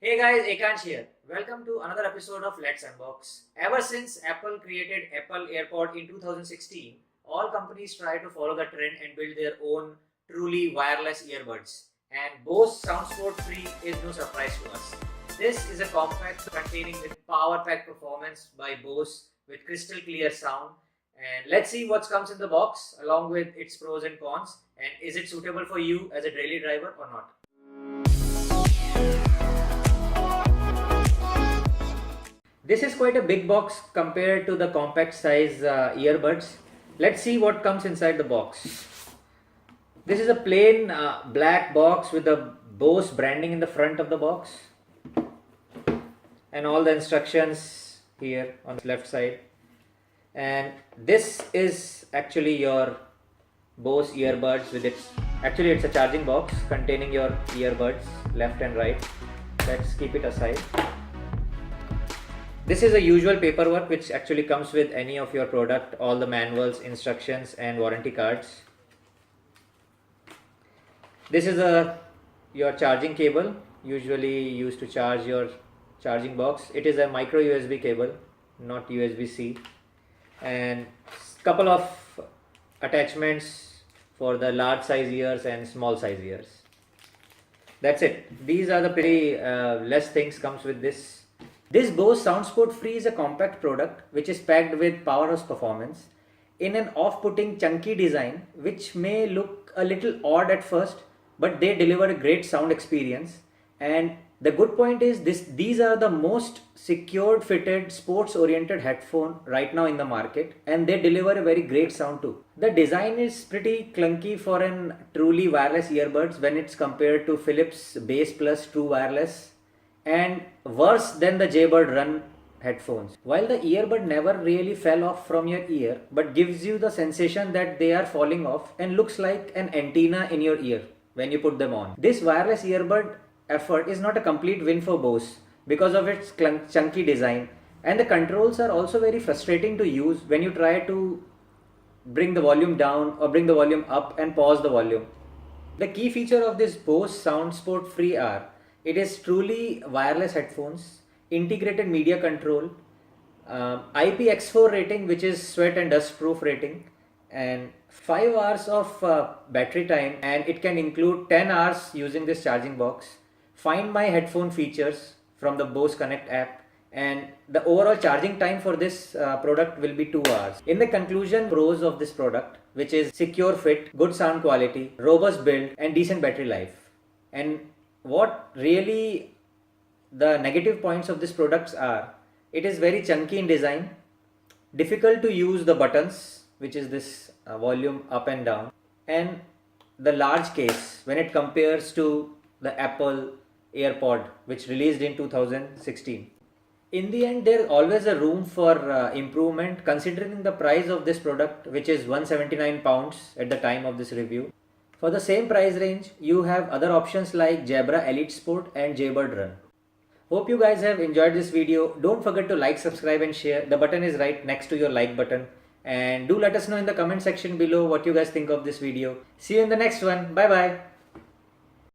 Hey guys, Ekansh here. Welcome to another episode of Let's Unbox. Ever since Apple created Apple Airpod in 2016, all companies try to follow the trend and build their own truly wireless earbuds. And Bose Soundsport 3 is no surprise to us. This is a compact containing with power-packed performance by Bose with crystal clear sound. And let's see what comes in the box along with its pros and cons, and is it suitable for you as a daily driver or not. This is quite a big box compared to the compact size earbuds. Let's see what comes inside the box. This is a plain black box with the Bose branding in the front of the box and all the instructions here on the left side. And this is actually your Bose earbuds with its, actually it's a charging box containing your earbuds left and right. Let's keep it aside. This is a usual paperwork which actually comes with any of your product, all the manuals, instructions and warranty cards. This is your charging cable, usually used to charge your charging box. It is a micro USB cable, not USB-C. And couple of attachments for the large size ears and small size ears. That's it. These are the pretty less things comes with this. This Bose Soundsport 3 is a compact product which is packed with powerhouse performance in an off-putting chunky design which may look a little odd at first, but they deliver a great sound experience. And the good point is these are the most secured fitted sports oriented headphone right now in the market, and they deliver a very great sound too. The design is pretty clunky for an truly wireless earbuds when it's compared to Philips Bass Plus True Wireless, and worse than the Jaybird Run headphones. While the earbud never really fell off from your ear, but gives you the sensation that they are falling off and looks like an antenna in your ear when you put them on. This wireless earbud effort is not a complete win for Bose because of its chunky design, and the controls are also very frustrating to use when you try to bring the volume down or bring the volume up and pause the volume. The key feature of this Bose Soundsport 3 are: it is truly wireless headphones, integrated media control, IPX4 rating which is sweat and dust proof rating, and 5 hours of battery time, and it can include 10 hours using this charging box. Find my headphone features from the Bose Connect app, and the overall charging time for this product will be 2 hours. In the conclusion, pros of this product, which is secure fit, good sound quality, robust build and decent battery life. And what really the negative points of this products are: it is very chunky in design, difficult to use the buttons, which is this volume up and down, and the large case when it compares to the Apple Airpod which released in 2016. In the end, there is always a room for improvement considering the price of this product, which is £179 at the time of this review. For the same price range, you have other options like Jabra Elite Sport and Jaybird Run. Hope you guys have enjoyed this video. Don't forget to like, subscribe and share. The button is right next to your like button. And do let us know in the comment section below what you guys think of this video. See you in the next one. Bye bye.